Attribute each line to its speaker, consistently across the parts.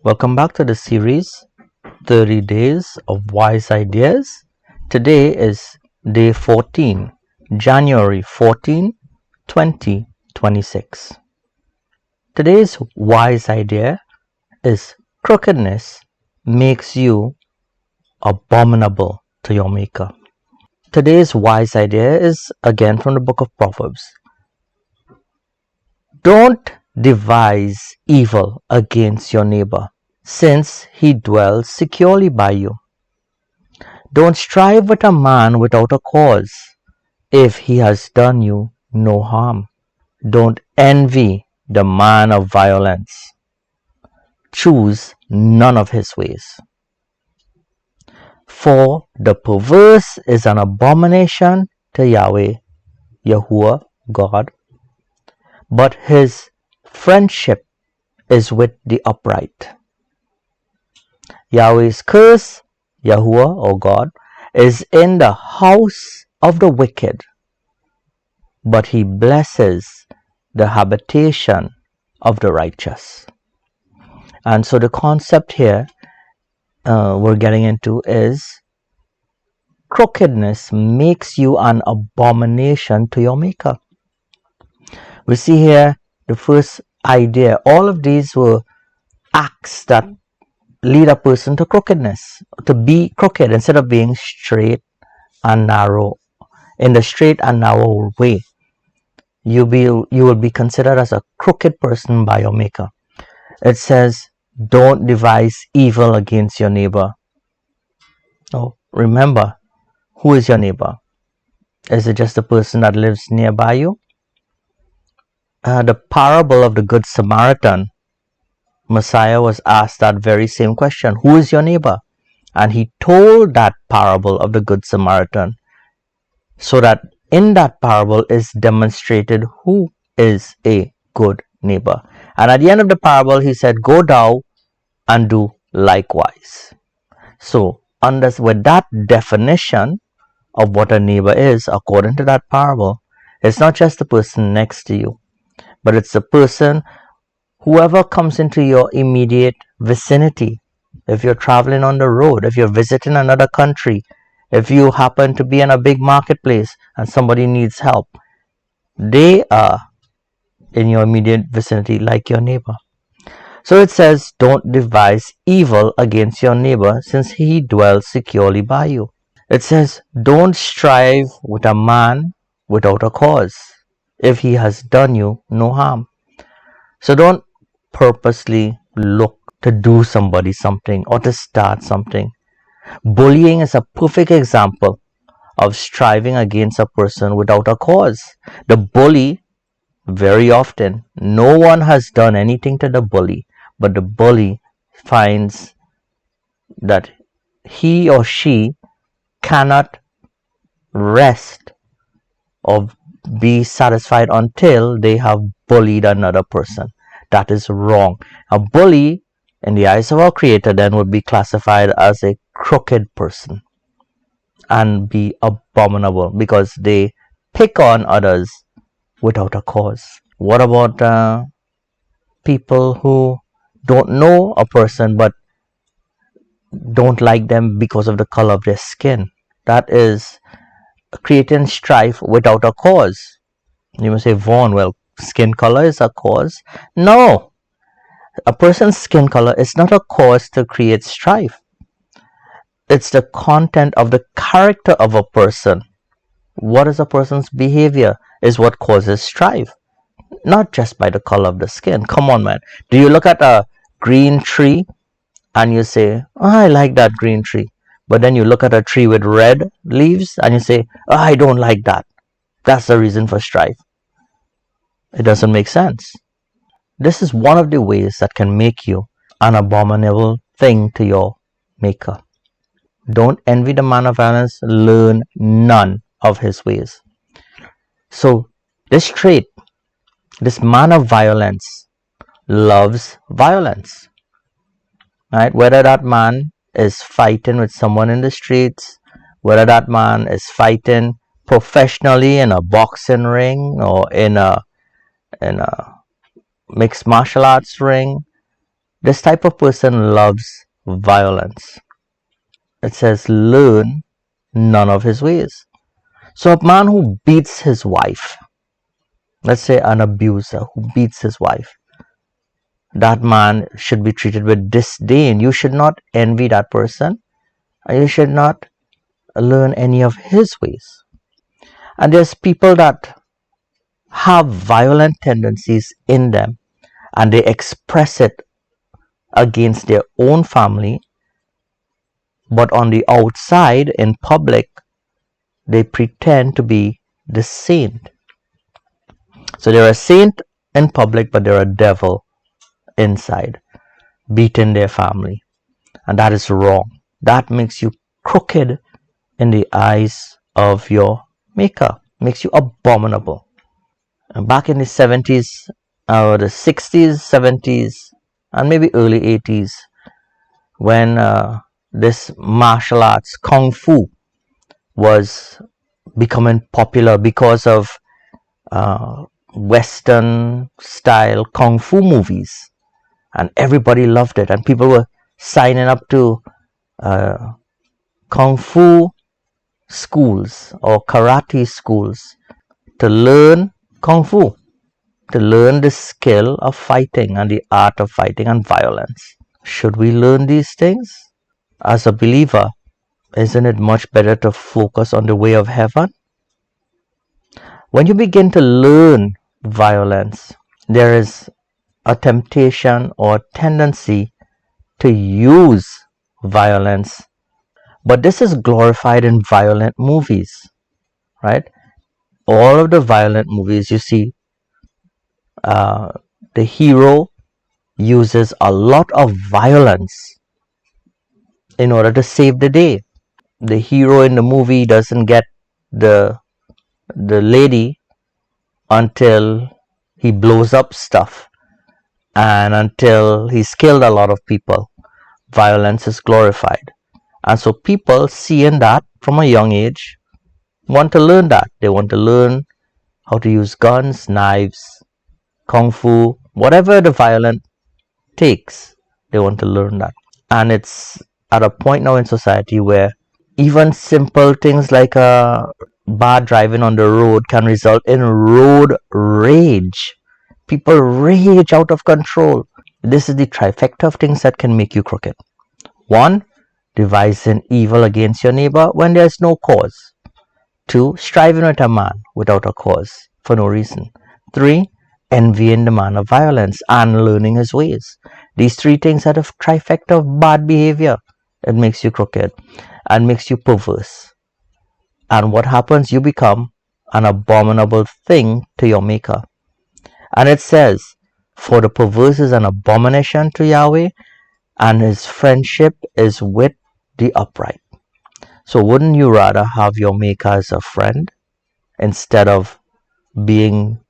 Speaker 1: Welcome back to the series 30 Days of Wise Ideas. Today is day 14, January 14, 2026. Today's wise idea is crookedness makes you abominable to your maker. Today's wise idea is again from the book of Proverbs. Don't devise evil against your neighbor, since he dwells securely by you. Don't strive with a man without a cause, if he has done you no harm. Don't envy the man of violence. Choose none of his ways. For the perverse is an abomination to Yahweh, Yahuwah, God, but his friendship is with the upright. Yahweh's curse, Yahuwah or God, is in the house of the wicked, but he blesses the habitation of the righteous. And so the concept here we're getting into is crookedness makes you an abomination to your maker. We see here the first idea. All of these were acts that lead a person to crookedness, to be crooked instead of being straight and narrow. In the straight and narrow way, you will be considered as a crooked person by your maker. It says, don't devise evil against your neighbor. Oh, remember, who is your neighbor? Is it just the person that lives nearby you? The parable of the Good Samaritan, Messiah was asked that very same question, who is your neighbor? And he told that parable of the Good Samaritan, so that in that parable is demonstrated who is a good neighbor. And at the end of the parable, he said, go thou and do likewise. So, with that definition of what a neighbor is, according to that parable, it's not just the person next to you, but it's the person, whoever comes into your immediate vicinity. If you're traveling on the road, if you're visiting another country, if you happen to be in a big marketplace and somebody needs help, they are in your immediate vicinity like your neighbor. So it says, don't devise evil against your neighbor, since he dwells securely by you. It says, don't strive with a man without a cause, if he has done you no harm. So don't purposely look to do somebody something or to start something. Bullying is a perfect example of striving against a person without a cause. The bully, very often, no one has done anything to the bully, but the bully finds that he or she cannot rest or be satisfied until they have bullied another person. That is wrong. A bully, in the eyes of our Creator, then would be classified as a crooked person and be abominable because they pick on others without a cause. What about people who don't know a person but don't like them because of the color of their skin? That is creating strife without a cause. You may say, Vaughn, well, skin color is a cause. No, a person's skin color is not a cause to create strife. It's the content of the character of a person. What is a person's behavior is what causes strife, not just by the color of the skin. Come on, man. Do you look at a green tree and you say, oh, I like that green tree, but then you look at a tree with red leaves and you say, oh, I don't like that. That's the reason for strife. It doesn't make sense. This is one of the ways that can make you an abominable thing to your maker. Don't envy the man of violence, learn none of his ways. So this trait, this man of violence, loves violence. Right? Whether that man is fighting with someone in the streets, whether that man is fighting professionally in a boxing ring or in a mixed martial arts ring, This type of person loves violence. It says, learn none of his ways. So a man who beats his wife, let's say an abuser who beats his wife, that man should be treated with disdain. You should not envy that person, and you should not learn any of his ways. And there's people that have violent tendencies in them, and they express it against their own family, but on the outside, in public, they pretend to be the saint. So they're a saint in public, but they're a devil inside, beating their family. And that is wrong. That makes you crooked in the eyes of your maker, makes you abominable. And back in the 70s, or the 60s, 70s, and maybe early 80s, when this martial arts, Kung Fu, was becoming popular because of Western style Kung Fu movies, and everybody loved it, and people were signing up to Kung Fu schools or karate schools to learn Kung Fu, to learn the skill of fighting and the art of fighting and violence. Should we learn these things? As a believer, isn't it much better to focus on the way of heaven? When you begin to learn violence, there is a temptation or tendency to use violence. But this is glorified in violent movies, right? All of the violent movies you see, the hero uses a lot of violence in order to save the day. The hero in the movie doesn't get the lady until he blows up stuff and until he's killed a lot of people. Violence is glorified. And so people, seeing that from a young age, want to learn that. They want to learn how to use guns, knives, kung fu, whatever the violent takes, they want to learn that. And it's at a point now in society where even simple things like bad driving on the road can result in road rage. People rage out of control. This is the trifecta of things that can make you crooked. 1. Devising evil against your neighbor when there is no cause. 2. Striving with a man without a cause, for no reason. 3. Envying the man of violence and learning his ways. These 3 things are the trifecta of bad behavior. It makes you crooked and makes you perverse. And what happens? You become an abominable thing to your maker. And it says, for the perverse is an abomination to Yahweh, and his friendship is with the upright. So wouldn't you rather have your maker as a friend instead of being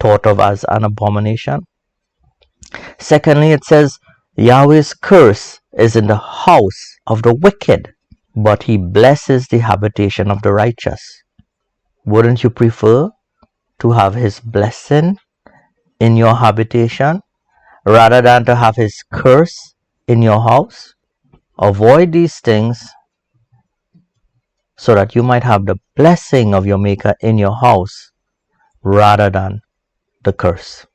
Speaker 1: thought of as an abomination? Secondly, it says, Yahweh's curse is in the house of the wicked, but he blesses the habitation of the righteous. Wouldn't you prefer to have his blessing in your habitation rather than to have his curse in your house? Avoid these things so that you might have the blessing of your maker in your house rather than the curse.